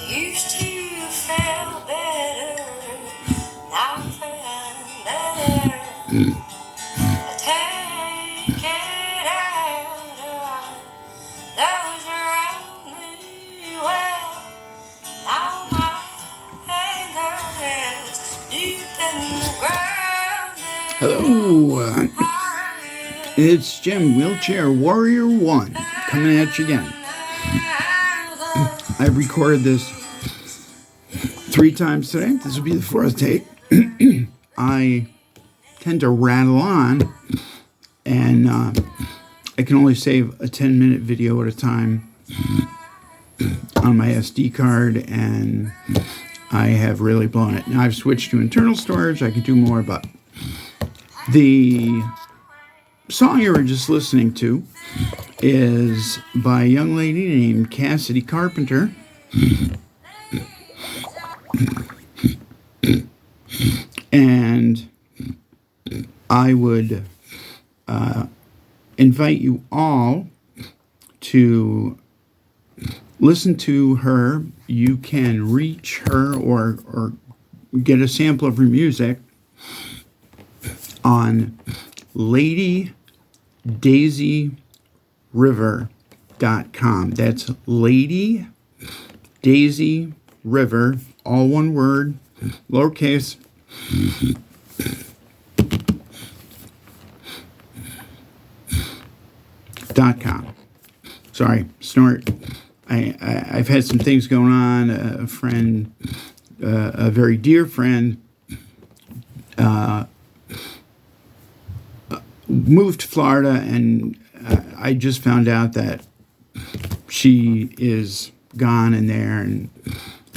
Used to feel better, now I feel better. Take it out of those around me. Well, now my anger is deep in the ground. Hello, it's Jim, Wheelchair Warrior 1, coming at you again. I've recorded this 3 times today. This will be the 4th take. I tend to rattle on, and I can only save a 10-minute video at a time on my SD card, and I have really blown it. Now I've switched to internal storage. I can do more, but the song you were just listening to is by a young lady named Cassidy Carpenter. And I would invite you all to listen to her. You can reach her or get a sample of her music on LadyDaisyRiver.com. That's Lady Daisy River, all one word, lowercase. .com. Sorry, snort. I've had some things going on. A friend, a very dear friend, moved to Florida, and I just found out that she is gone in there, and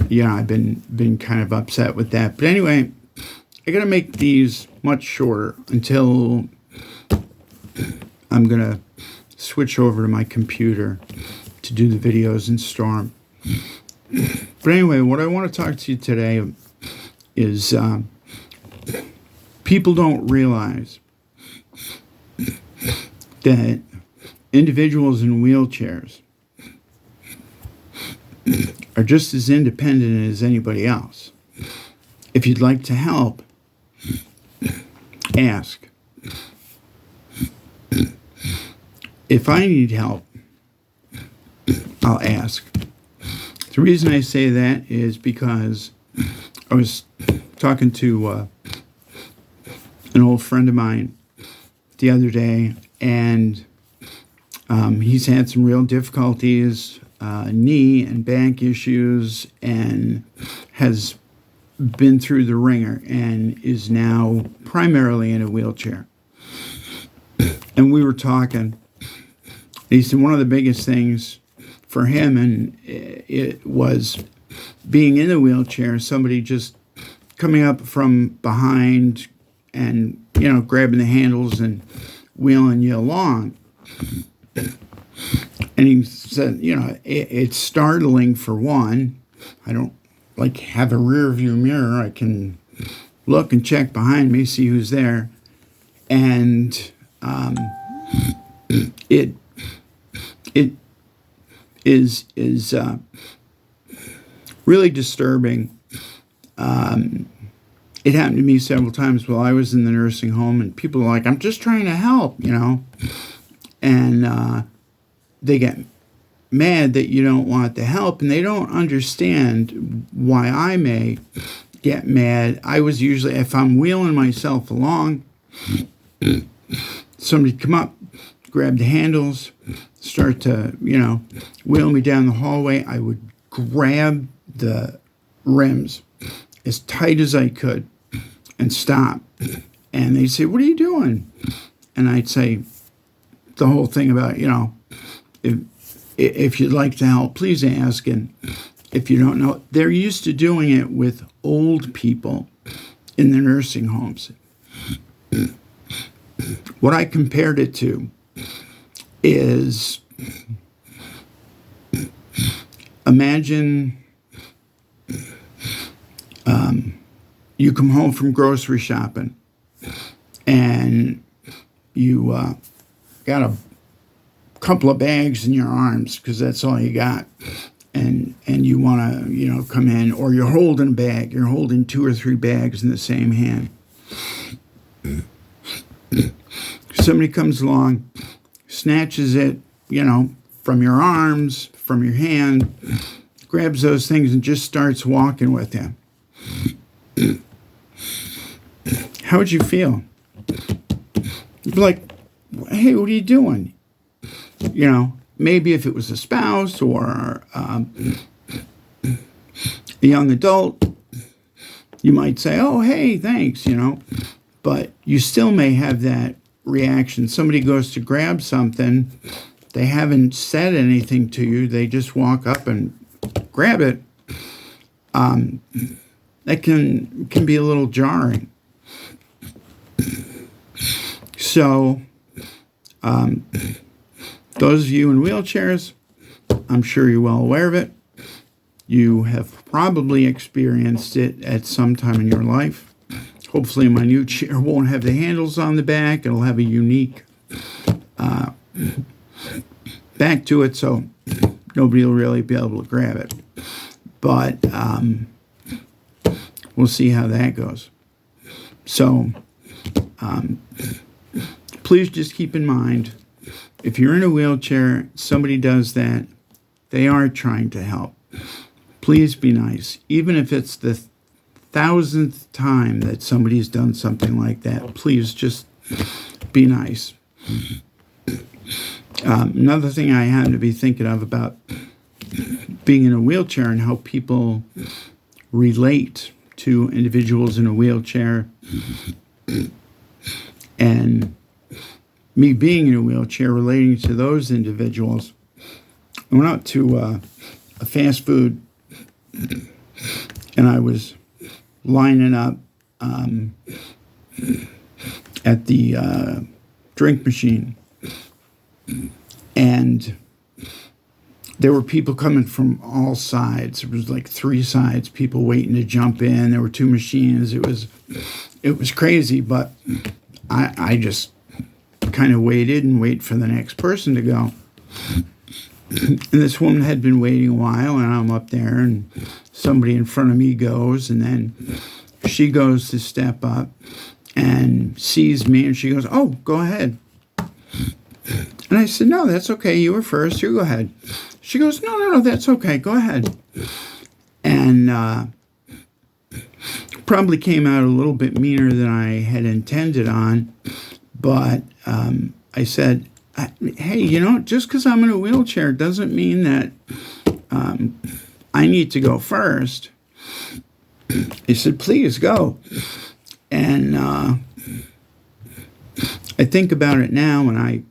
yeah, I've been kind of upset with that. But anyway, I gotta make these much shorter until I'm gonna switch over to my computer to do the videos and store them. But anyway, what I want to talk to you today is people don't realize that individuals in wheelchairs are just as independent as anybody else. If you'd like to help, ask. If I need help, I'll ask. The reason I say that is because I was talking to an old friend of mine the other day, and he's had some real difficulties, knee and back issues, and has been through the ringer and is now primarily in a wheelchair. And we were talking. He said one of the biggest things for him, and it was being in a wheelchair, somebody just coming up from behind and, grabbing the handles and wheeling you along. And he said, it's startling for one. I don't have a rear view mirror. I can look and check behind me, see who's there. And it is really disturbing. It happened to me several times while I was in the nursing home, and people are like, I'm just trying to help, and they get mad that you don't want the help, and they don't understand why I may get mad. I was usually, if I'm wheeling myself along, somebody come up, grab the handles, start to, wheel me down the hallway. I would grab the rims as tight as I could and stop. And they'd say, what are you doing? And I'd say the whole thing about, if you'd like to help, please ask. And if you don't know, they're used to doing it with old people in the nursing homes. What I compared it to is, imagine you come home from grocery shopping and you got a couple of bags in your arms because that's all you got. and you want to, come in, or you're holding a bag, you're holding 2 or 3 bags in the same hand. Somebody comes along, snatches it, from your arms, from your hand, grabs those things and just starts walking with you. How would you feel? You'd be like, hey, what are you doing? Maybe if it was a spouse or a young adult, you might say, oh, hey, thanks, But you still may have that reaction. Somebody goes to grab something, they haven't said anything to you, they just walk up and grab it. That can be a little jarring. So, those of you in wheelchairs, I'm sure you're well aware of it. You have probably experienced it at some time in your life. Hopefully my new chair won't have the handles on the back. It'll have a unique back to it, so nobody will really be able to grab it. But we'll see how that goes. So please just keep in mind, if you're in a wheelchair, somebody does that, they are trying to help. Please be nice. Even if it's the 1,000th time that somebody's done something like that, please just be nice. Another thing I happen to be thinking of about being in a wheelchair and how people relate to individuals in a wheelchair, and me being in a wheelchair relating to those individuals. I went out to a fast food, and I was lining up at the drink machine, and there were people coming from all sides. There was like 3 sides, people waiting to jump in. There were 2 machines. It was crazy, but I just kind of waited and wait for the next person to go. And this woman had been waiting a while, and I'm up there, and somebody in front of me goes, and then she goes to step up and sees me, and she goes, oh, go ahead. And I said, no, that's okay. You were first. You go ahead. She goes, no, that's okay. Go ahead. And probably came out a little bit meaner than I had intended on, but I said, hey, just because I'm in a wheelchair doesn't mean that I need to go first. He said, please go. And I think about it now, and I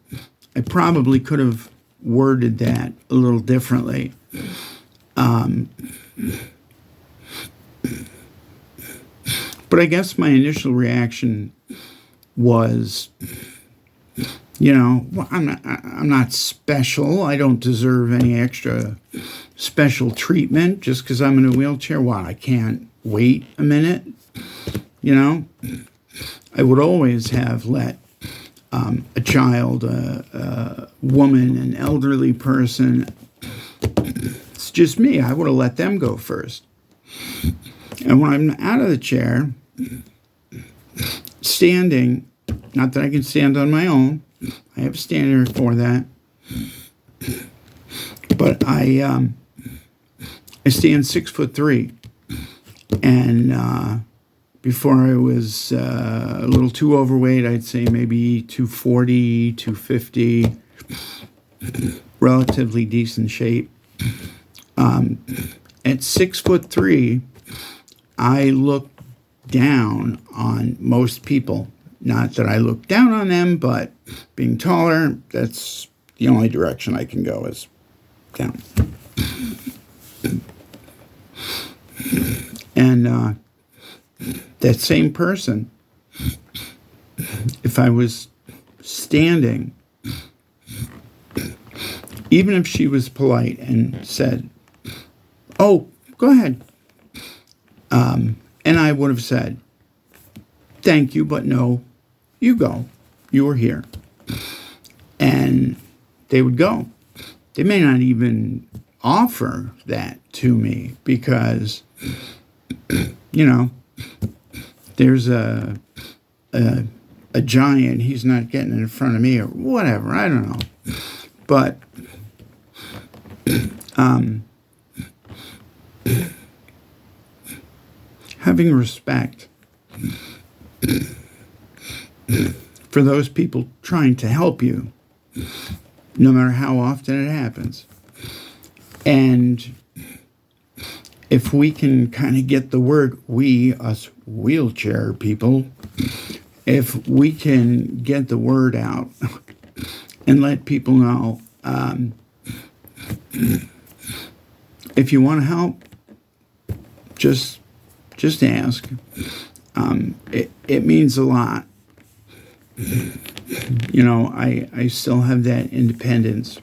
probably could have worded that a little differently. But I guess my initial reaction was, well, I'm not special. I don't deserve any extra special treatment just because I'm in a wheelchair. Well, I can't wait a minute. I would always have let a child, a woman, an elderly person, it's just me. I would have let them go first. And when I'm out of the chair, standing, not that I can stand on my own, I have a stander for that, but I stand 6'3", and before I was a little too overweight, I'd say maybe 240, 250, relatively decent shape. At 6'3", I look down on most people. Not that I look down on them, but being taller, that's the only direction I can go is down. And that same person, if I was standing, even if she was polite and said, oh, go ahead, and I would have said, thank you, but no, you go. You were here. And they would go. They may not even offer that to me because, you know, there's a giant, he's not getting in front of me or whatever, I don't know. But having respect for those people trying to help you, no matter how often it happens. And if we can kind of get the word, we, us wheelchair people, if we can get the word out and let people know, if you want to help, just ask. It means a lot. You know, I still have that independence.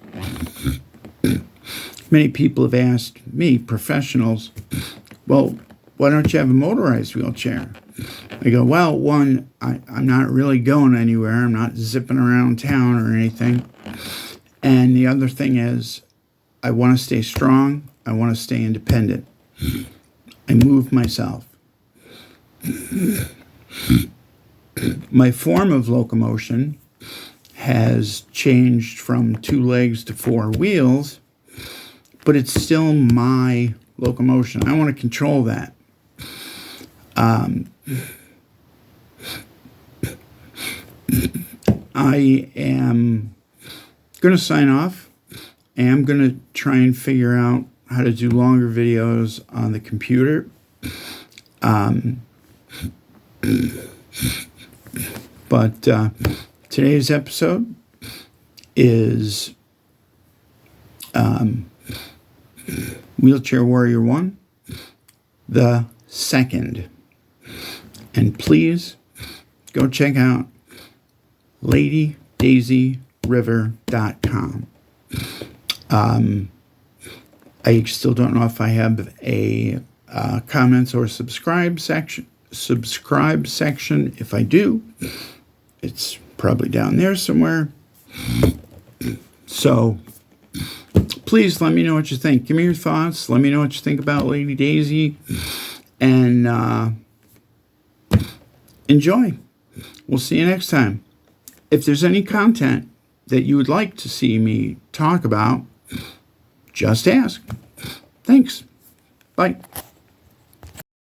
Many people have asked me, professionals, well, why don't you have a motorized wheelchair? I go, well, one, I'm not really going anywhere. I'm not zipping around town or anything. And the other thing is, I want to stay strong. I want to stay independent. I move myself. My form of locomotion has changed from 2 legs to 4 wheels, but it's still my locomotion. I want to control that. I am going to sign off. I am going to try and figure out how to do longer videos on the computer. But today's episode is Wheelchair Warrior 1, the second. And please go check out LadyDaisyRiver.com. I still don't know if I have a comments or subscribe section. If I do, it's probably down there somewhere. So please let me know what you think. Give me your thoughts. Let me know what you think about Lady Daisy. And enjoy. We'll see you next time. If there's any content that you would like to see me talk about, just ask. Thanks. Bye.